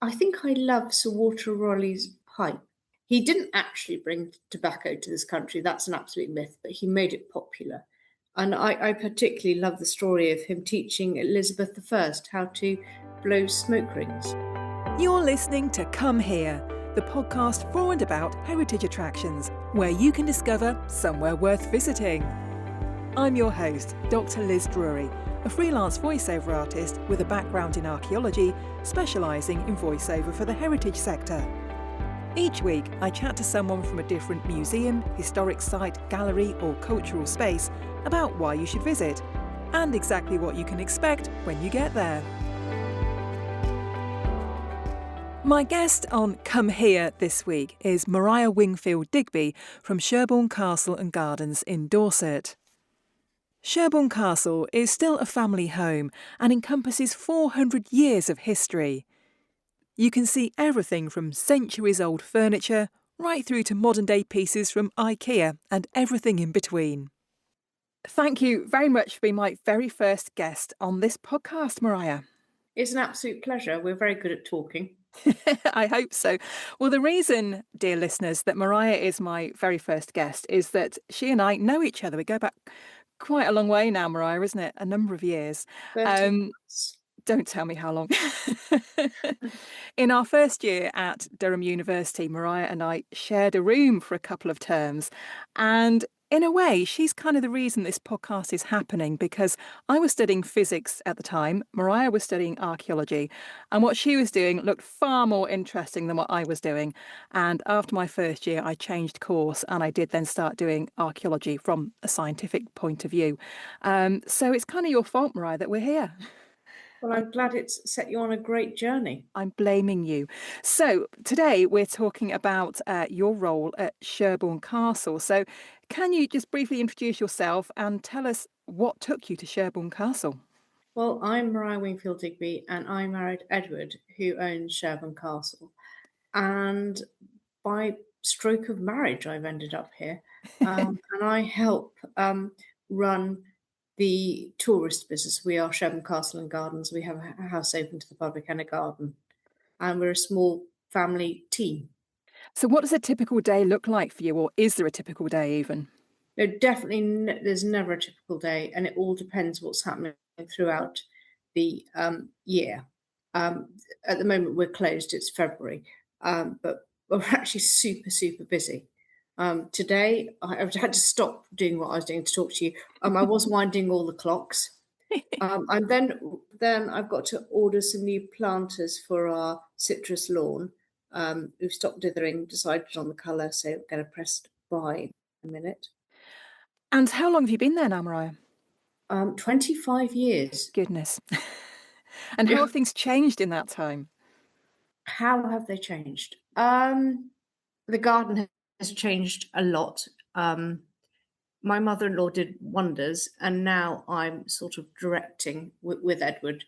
I think I love Sir Walter Raleigh's pipe. He didn't actually bring tobacco to this country. That's an absolute myth, but he made it popular. And I particularly love the story of him teaching Elizabeth I how to blow smoke rings. You're listening to Come Here, the podcast for and about heritage attractions, where you can discover somewhere worth visiting. I'm your host, Dr. Liz Drury, a freelance voiceover artist with a background in archaeology, specialising in voiceover for the heritage sector. Each week, I chat to someone from a different museum, historic site, gallery or cultural space about why you should visit, and exactly what you can expect when you get there. My guest on Come Here this week is Maria Wingfield-Digby from Sherborne Castle and Gardens in Dorset. Sherborne Castle is still a family home and encompasses 400 years of history. You can see everything from centuries-old furniture right through to modern-day pieces from IKEA and everything in between. Thank you very much for being my very first guest on this podcast, Maria. It's an absolute pleasure. We're very good at talking. I hope so. Well, the reason, dear listeners, that Maria is my very first guest is that she and I know each other. We go back quite a long way now, Maria, isn't it? A number of years. 30 months. Don't tell me how long. In our first year at Durham University, Maria and I shared a room for a couple of terms. And in a way, she's kind of the reason this podcast is happening, because I was studying physics at the time. Maria was studying archaeology. And what she was doing looked far more interesting than what I was doing. And after my first year, I changed course and I did then start doing archaeology from a scientific point of view. So it's kind of your fault, Maria, that we're here. Well, I'm glad it's set you on a great journey. I'm blaming you. So today we're talking about your role at Sherborne Castle. So can you just briefly introduce yourself and tell us what took you to Sherborne Castle? Well, I'm Maria Wingfield-Digby and I married Edward, who owns Sherborne Castle. And by stroke of marriage, I've ended up here. And I help run the tourist business. We are Sherborne Castle and Gardens. We have a house open to the public and a garden. And we're a small family team. So what does a typical day look like for you, or is there a typical day even? No, definitely, there's never a typical day, and it all depends what's happening throughout the year. At the moment, we're closed. It's February, but we're actually super, super busy. Today, I've had to stop doing what I was doing to talk to you. I was winding all the clocks. And then I've got to order some new planters for our citrus lawn. We've stopped dithering, decided on the colour, so we're going to press buy in a minute. And how long have you been there now, Maria? 25 years. Goodness. And how have things changed in that time? How have they changed? The garden has changed a lot. My mother-in-law did wonders, and now I'm sort of directing with Edward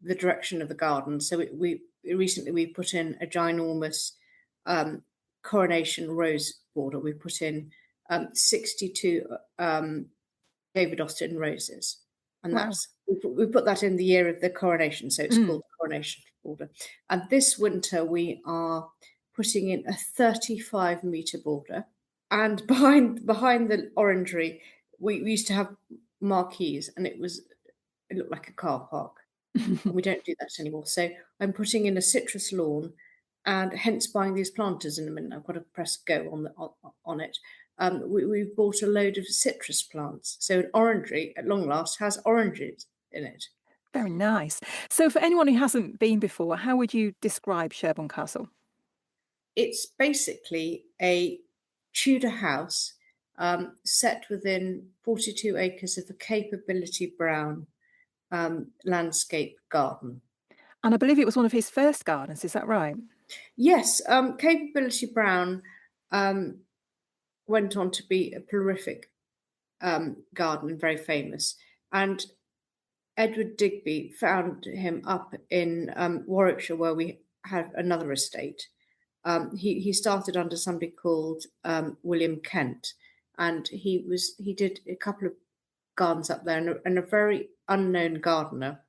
the direction of the garden. So we recently put in a ginormous coronation rose border. We put in 62 David Austin roses, and Wow. we put that in the year of the coronation, so it's called the coronation border. And this winter we are putting in a 35-metre border. And behind the orangery, we used to have marquees, and it looked like a car park. We don't do that anymore. So I'm putting in a citrus lawn, and hence buying these planters in a minute. I've got to press go on it. We've bought a load of citrus plants. So an orangery, at long last, has oranges in it. Very nice. So for anyone who hasn't been before, how would you describe Sherborne Castle? It's basically a Tudor house set within 42 acres of a Capability Brown landscape garden. And I believe it was one of his first gardens, is that right? Yes, Capability Brown went on to be a prolific garden and very famous. And Edward Digby found him up in Warwickshire, where we had another estate. He started under somebody called William Kent, and he did a couple of gardens up there, and a very unknown gardener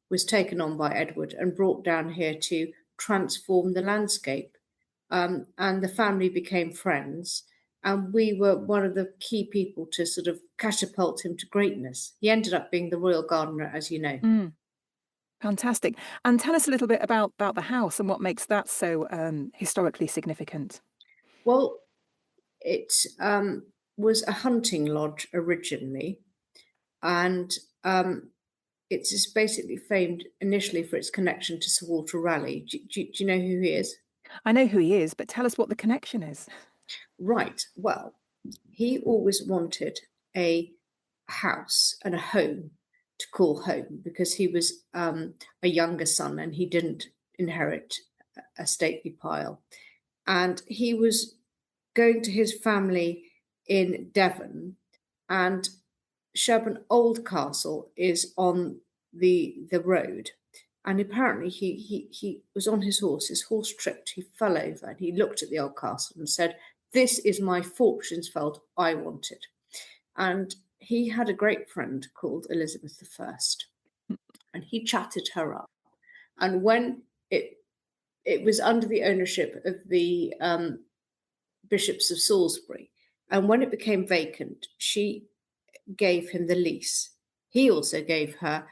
was taken on by Edward and brought down here to transform the landscape. And the family became friends. And we were one of the key people to sort of catapult him to greatness. He ended up being the royal gardener, as you know. Mm, fantastic. And tell us a little bit about the house and what makes that so historically significant. Well, it was a hunting lodge originally, and it's just basically famed initially for its connection to Sir Walter Raleigh. Do you know who he is? I know who he is, but tell us what the connection is. Right. Well, he always wanted a house and a home to call home because he was a younger son and he didn't inherit a stately pile. And he was going to his family in Devon, and Sherborne Old Castle is on the road. And apparently he was on his horse tripped, he fell over and he looked at the old castle and said, "This is my fortune's felt I wanted." And he had a great friend called Elizabeth I, and he chatted her up. And when it was under the ownership of the bishops of Salisbury, and when it became vacant, she gave him the lease. He also gave her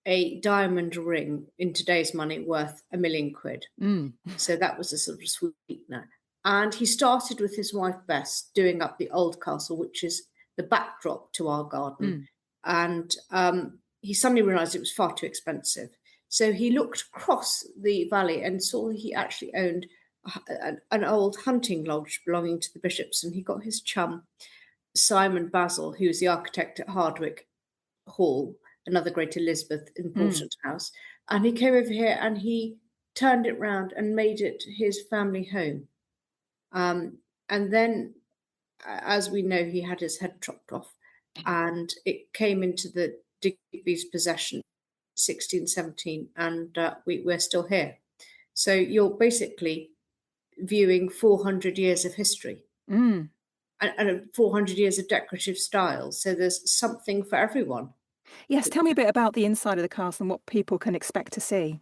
a diamond ring in today's money worth £1 million. Mm, So that was a sort of sweetener. And he started with his wife Bess doing up the old castle, which is the backdrop to our garden. mm, And he suddenly realised it was far too expensive. So he looked across the valley and saw he actually owned an old hunting lodge belonging to the bishops. And he got his chum, Simon Basil, who was the architect at Hardwick Hall, another great Elizabeth mm. important house. And he came over here and he turned it round and made it his family home. And then, as we know, he had his head chopped off, and it came into the Digby's possession 1617, and we're still here. So you're basically viewing 400 years of history Mm. and 400 years of decorative styles. So there's something for everyone. Yes, tell me a bit about the inside of the castle and what people can expect to see.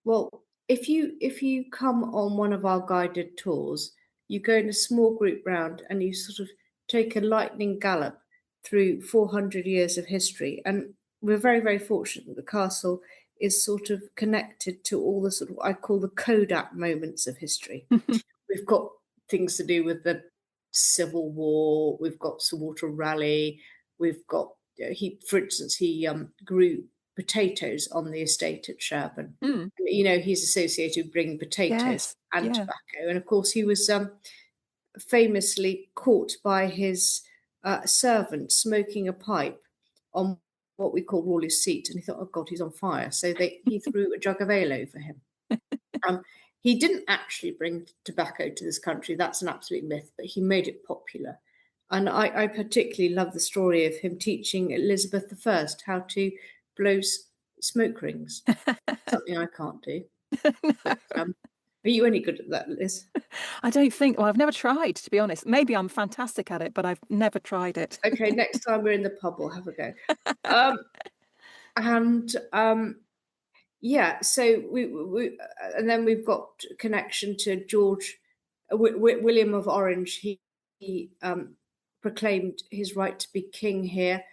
Well, if you come on one of our guided tours, you go in a small group round and you sort of take a lightning gallop through 400 years of history. And we're very, very fortunate that the castle is sort of connected to all the sort of, I call the Kodak moments of history. We've got things to do with the Civil War. We've got Sir Walter Raleigh. We've got for instance, he grew potatoes on the estate at Sherborne. Mm. You know, he's associated with bringing potatoes Yes, and yeah. tobacco, and of course, he was famously caught by his servant smoking a pipe on what we call Rawleigh's seat, and he thought, "Oh God, he's on fire!" So he threw a jug of ale over him. Um, he didn't actually bring tobacco to this country. That's an absolute myth, but he made it popular. And I particularly love the story of him teaching Elizabeth I how to blow smoke rings, something I can't do. But are you any good at that, Liz? I don't think, well, I've never tried, to be honest. Maybe I'm fantastic at it, but I've never tried it. Okay, next time we're in the pub, we'll have a go. Um, and Yeah, so and then we've got connection to George William of Orange. He proclaimed his right to be king here.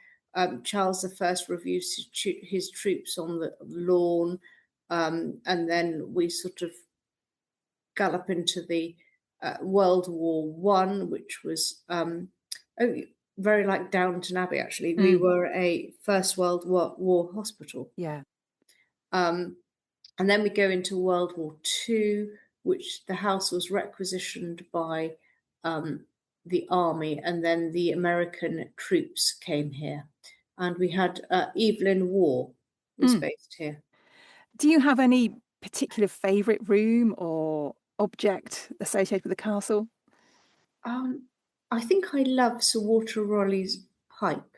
Charles I reviews his troops on the lawn, and then we sort of gallop into the World War One, which was very like Downton Abbey. Actually, we Mm, were a First World War hospital. yeah. Um, And then we go into World War II, which the house was requisitioned by the army, and then the American troops came here. And we had Evelyn Waugh was Mm. based here. Do you have any particular favourite room or object associated with the castle? Um, I think I love Sir Walter Raleigh's pipe,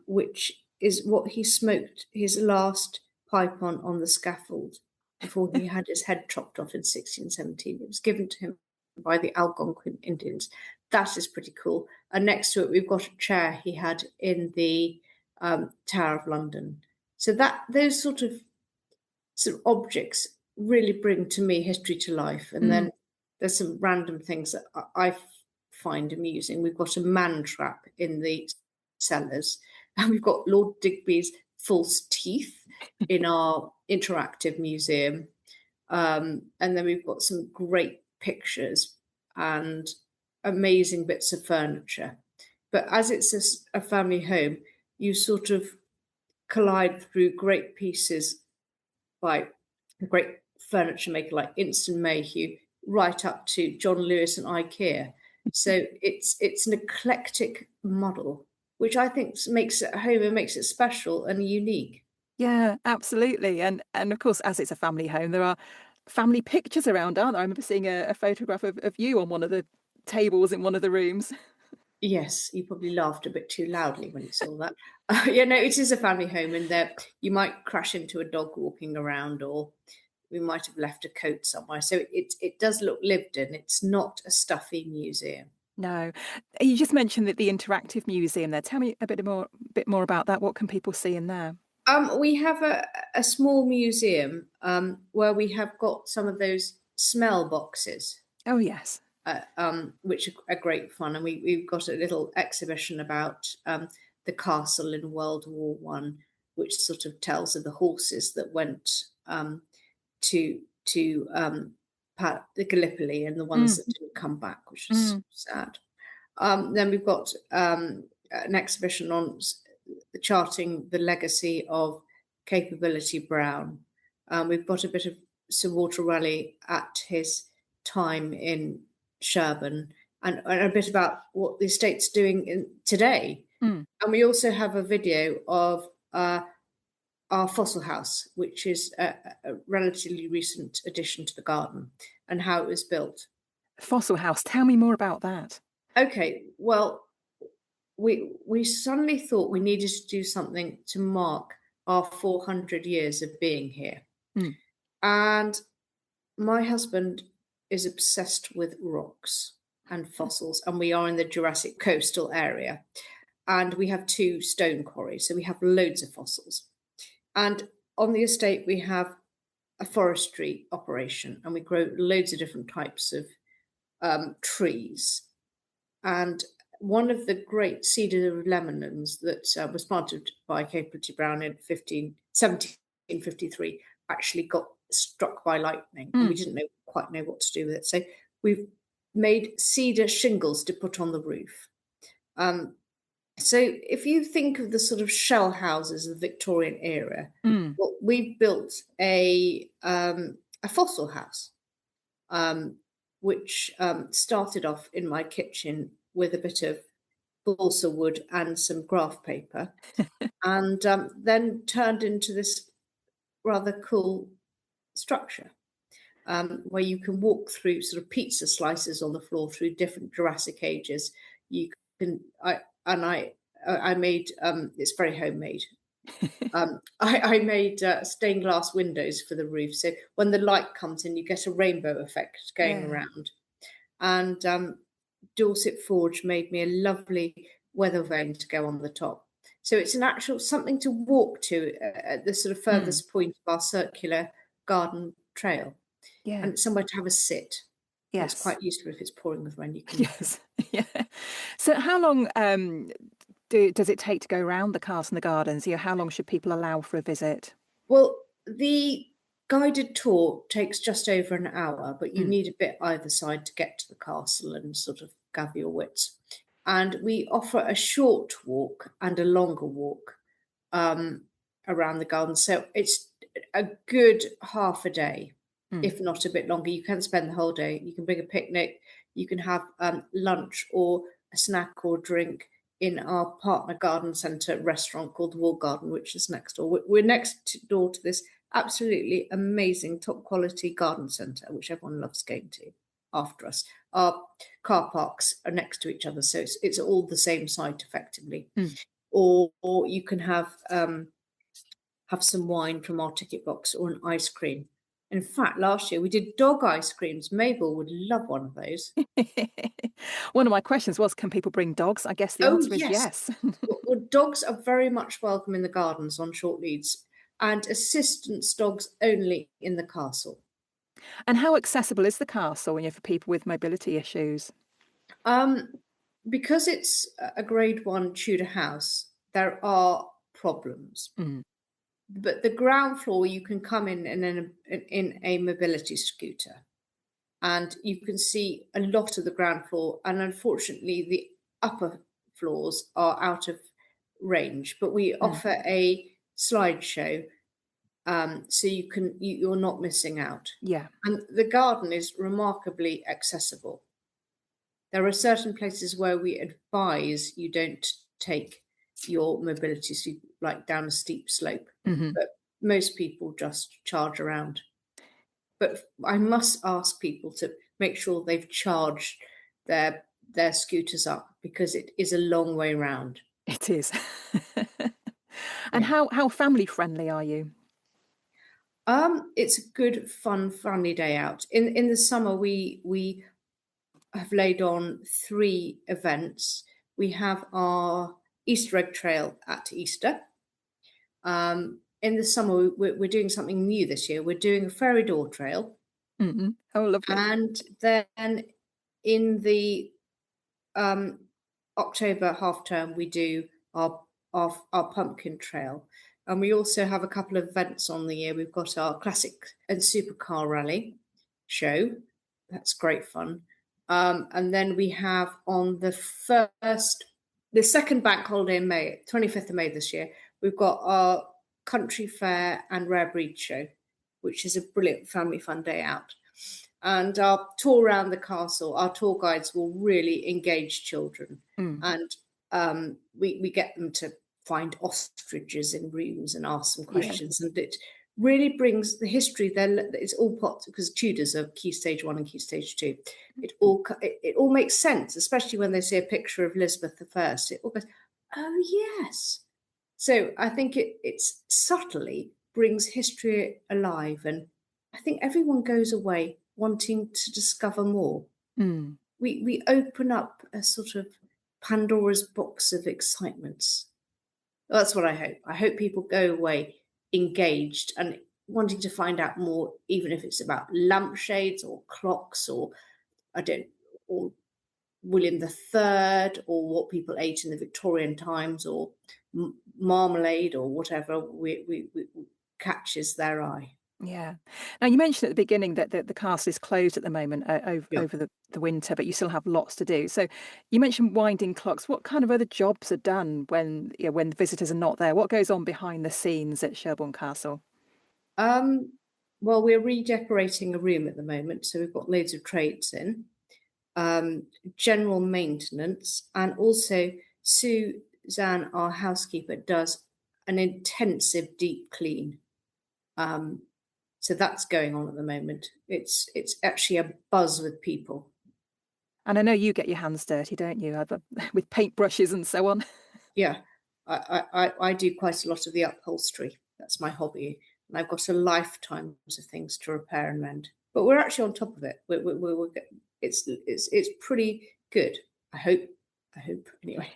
which is what he smoked his last pipe on the scaffold before he had his head chopped off in 1617. It was given to him by the Algonquin Indians. That is pretty cool. And next to it, we've got a chair he had in the Tower of London. So that those sort of sort of objects really bring to me history to life. And Mm. then there's some random things that I find amusing. We've got a man trap in the cellars, and we've got Lord Digby's false teeth in our interactive museum. And then we've got some great pictures and amazing bits of furniture. But as it's a family home, you sort of collide through great pieces by a great furniture maker like Inston Mayhew, right up to John Lewis and IKEA. So it's an eclectic model, which I think makes it home and makes it special and unique. Yeah, absolutely. And of course, as it's a family home, there are family pictures around, aren't there? I remember seeing a photograph of you on one of the tables in one of the rooms. Yes, you probably laughed a bit too loudly when you saw that. Yeah, no, it is a family home, and there you might crash into a dog walking around, or we might have left a coat somewhere. So it does look lived in. It's not a stuffy museum. No. You just mentioned that the interactive museum there. Tell me a bit more about that. What can people see in there? We have a small museum where we have got some of those smell boxes, Oh, yes. which are great fun, and we've got a little exhibition about the castle in World War One, which sort of tells of the horses that went to the Gallipoli and the ones Mm, that didn't come back, which is mm. sad. Then we've got an exhibition on charting the legacy of Capability Brown. We've got a bit of Sir Walter Raleigh at his time in Sherborne, and a bit about what the estate's doing today. Mm. And we also have a video of our fossil house, which is a relatively recent addition to the garden, and how it was built. Fossil House. Tell me more about that. Okay, well, we suddenly thought we needed to do something to mark our 400 years of being here. Mm. And my husband is obsessed with rocks and fossils, and we are in the Jurassic coastal area. And we have two stone quarries, so we have loads of fossils. And on the estate, we have a forestry operation, and we grow loads of different types of trees. And one of the great cedar limonens that was planted by Capability Brown in 1753 actually got struck by lightning, and we Mm. didn't quite know what to do with it. So we've made cedar shingles to put on the roof. Um, so if you think of the sort of shell houses of the Victorian era, Mm. well, we built a fossil house, um, which started off in my kitchen with a bit of balsa wood and some graph paper, and then turned into this rather cool structure where you can walk through sort of pizza slices on the floor through different Jurassic ages. You can, I made it's very homemade. I made stained glass windows for the roof, so when the light comes in, you get a rainbow effect going Yeah. around. And Dorset Forge made me a lovely weather vane to go on the top. So it's an actual something to walk to at the sort of Mm. furthest point of our circular garden trail, Yeah. and it's somewhere to have a sit. And it's Yes. quite useful if it's pouring with rain. You can. Yes. Yeah. So how long does it take to go around the castle and the gardens? How long should people allow for a visit? Well, the guided tour takes just over an hour, but you Mm. need a bit either side to get to the castle and sort of gather your wits. And we offer a short walk and a longer walk um, around the garden. So it's a good half a day, Mm. if not a bit longer. You can spend the whole day. You can bring a picnic, you can have lunch or a snack or drink in our partner garden centre restaurant called the Wall Garden, which is next door. We're next door to this absolutely amazing top quality garden centre, which everyone loves going to after us. Our car parks are next to each other, so it's all the same site effectively. Mm. Or you can have some wine from our ticket box or an ice cream. In fact, last year we did dog ice creams. Mabel would love one of those. One of my questions was, can people bring dogs? I guess the Oh, answer is yes. yes. Well, dogs are very much welcome in the gardens on short leads. and assistance dogs only in the castle. And how accessible is the castle, for people with mobility issues? Um, because it's a Grade One Tudor house, there are problems. Mm. But the ground floor, you can come in a mobility scooter, and you can see a lot of the ground floor. And unfortunately, the upper floors are out of range. But we Mm. offer a slideshow, so you're not missing out. Yeah. And the garden is remarkably accessible. There are certain places where we advise you don't take your mobility suit like down a steep slope, Hmm. but most people just charge around. But I must ask people to make sure they've charged their scooters up, because it is a long way round. It is. And Yeah. how family friendly are you? It's a good, fun, funny day out. In the summer, we have laid on 3 events. We have our Easter egg trail at Easter. In the summer, we're doing something new this year. We're doing a fairy door trail, Hmm. Oh, lovely. and then in the um, October half term, we do our pumpkin trail, and we also have a couple of events on the year. We've got our classic and supercar rally show. That's great fun. And then we have on the second bank holiday in May, 25th of May this year, we've got our country fair and rare breed show, which is a brilliant family fun day out. And our tour around the castle, our tour guides will really engage children, Mm. and we get them to find ostriches in rooms and ask them Yeah. questions, and it really brings the history. Then it's all pot, because Tudors are Key Stage 1 and Key Stage 2. It all makes sense, especially when they see a picture of Elizabeth I. It all goes, oh yes. So I think it's subtly brings history alive, and I think everyone goes away wanting to discover more. Mm. We open up a sort of Pandora's box of excitements. That's what I hope. I hope people go away engaged and wanting to find out more, even if it's about lampshades or clocks, or I don't, or William III, or what people ate in the Victorian times, or marmalade, or whatever we catches their eye. Yeah. Now, you mentioned at the beginning that the castle is closed at the moment Yeah. over the winter, but you still have lots to do. So, you mentioned winding clocks. What kind of other jobs are done when the visitors are not there? What goes on behind the scenes at Sherborne Castle? Um, well, we're redecorating a room at the moment, so we've got loads of trades in, general maintenance, and also Suzanne, our housekeeper, does an intensive deep clean. Um, so that's going on at the moment. It's actually a buzz with people. And I know you get your hands dirty, don't you? With paintbrushes and so on. Yeah, I do quite a lot of the upholstery. That's my hobby, and I've got a lifetime of things to repair and mend. But we're actually on top of it. It's pretty good. I hope. I hope anyway.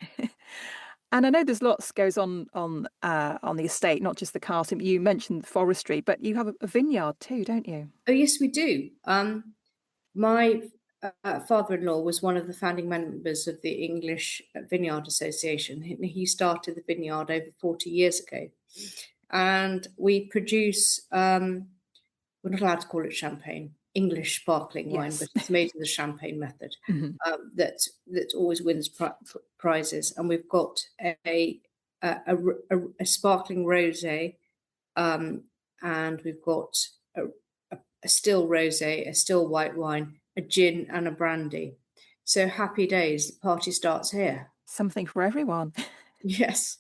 And I know there's lots goes on the estate, not just the castle. You mentioned forestry, but you have a vineyard too, don't you? Oh yes, we do. My father-in-law was one of the founding members of the English Vineyard Association. He started the vineyard over 40 years ago, and we produce. We're not allowed to call it champagne, English sparkling wine, but Yes. it's made in the champagne method, Mhm. that always wins prizes. And we've got a sparkling rosé, um, and we've got a still rosé, a still white wine, a gin, and a brandy. So happy days. The party starts here. Something for everyone. Yes.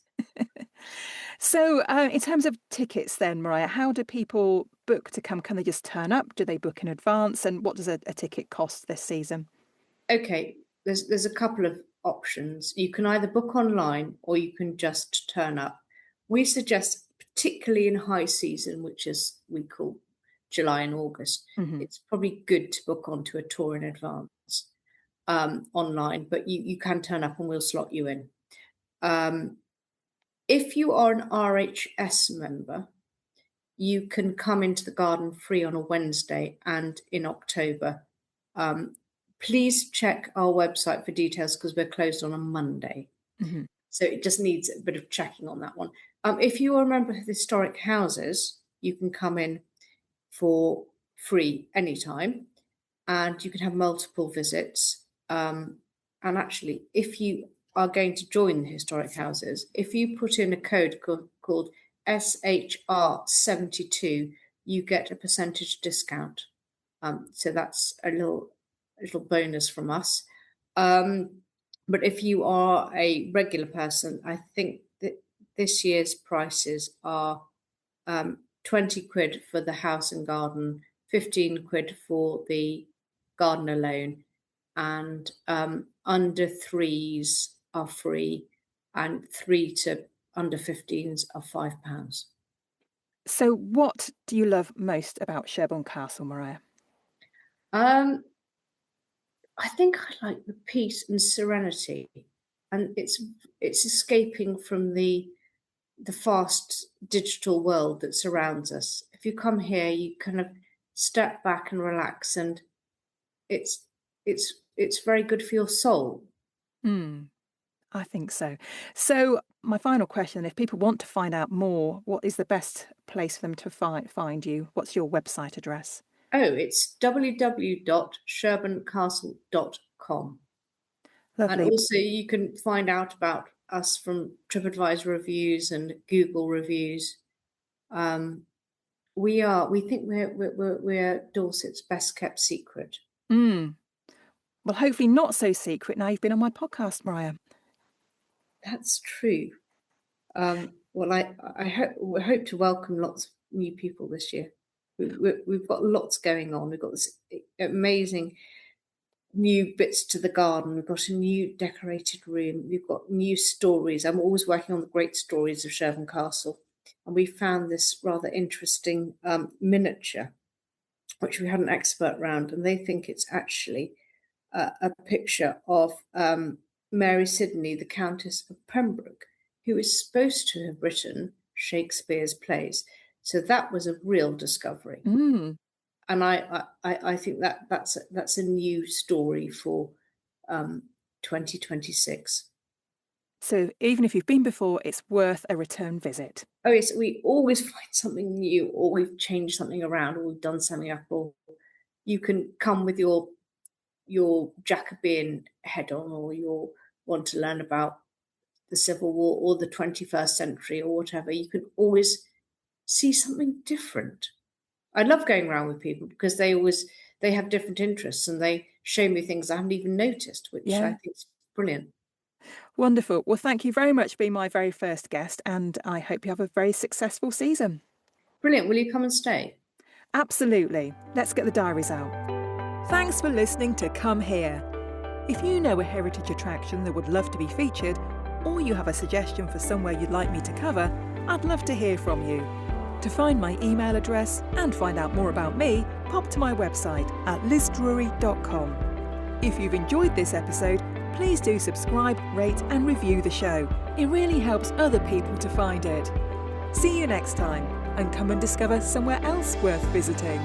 So, in terms of tickets, then, Mariah, how do people book to come? Can they just turn up? Do they book in advance? And what does a ticket cost this season? Okay. There's a couple of options. You can either book online or you can just turn up. We suggest, particularly in high season, which is we call July and August, Hmm. it's probably good to book onto a tour in advance, online, but you can turn up and we'll slot you in. Um, if you are an RHS member, you can come into the garden free on a Wednesday and in October. Please check our website for details because we're closed on a Monday. Mm-hmm. So it just needs a bit of checking on that one. If you are a member of historic houses, you can come in for free anytime, and you can have multiple visits. And actually, if you are going to join the historic houses, if you put in a code called SHR72, you get a percentage discount. So that's a little bonus from us. But if you are a regular person, I think that this year's prices are 20 quid for the house and garden, 15 quid for the garden alone, and under threes are free, and 3 to under 15s are £5. So what do you love most about Sherborne Castle, Maria? I think I like the peace and serenity, and it's escaping from the fast digital world that surrounds us. If you come here, you kind of step back and relax, and it's very good for your soul. I think so. So my final question, if people want to find out more, what is the best place for them to find you? What's your website address? Oh, it's www.sherbornecastle.com. Lovely. And also you can find out about us from TripAdvisor reviews and Google reviews. We think we're Dorset's best kept secret. Well, hopefully not so secret now you've been on my podcast, Maria. That's true. Well, I hope to welcome lots of new people this year. We've got lots going on. We've got this amazing new bits to the garden. We've got a new decorated room. We've got new stories. I'm always working on the great stories of Sherborne Castle. And we found this rather interesting miniature, which we had an expert round, and they think it's actually a picture of Mary Sidney, the Countess of Pembroke, who is supposed to have written Shakespeare's plays. So that was a real discovery. And I think that's a new story for 2026. So even if you've been before, it's worth a return visit. Oh yes, we always find something new, or we've changed something around, or we've done something up, or you can come with your Jacobean head on, or you want to learn about the Civil War or the 21st century or whatever. You can always see something different. I love going around with people because they have different interests, and they show me things I haven't even noticed, which I think is brilliant. Wonderful. Well, thank you very much for being my very first guest, and I hope you have a very successful season. Brilliant. Will you come and stay? Absolutely. Let's get the diaries out. Thanks for listening to Come Here. If you know a heritage attraction that would love to be featured, or you have a suggestion for somewhere you'd like me to cover, I'd love to hear from you. To find my email address and find out more about me, pop to my website at lizdrury.com. If you've enjoyed this episode, please do subscribe, rate and review the show. It really helps other people to find it. See you next time, and come and discover somewhere else worth visiting.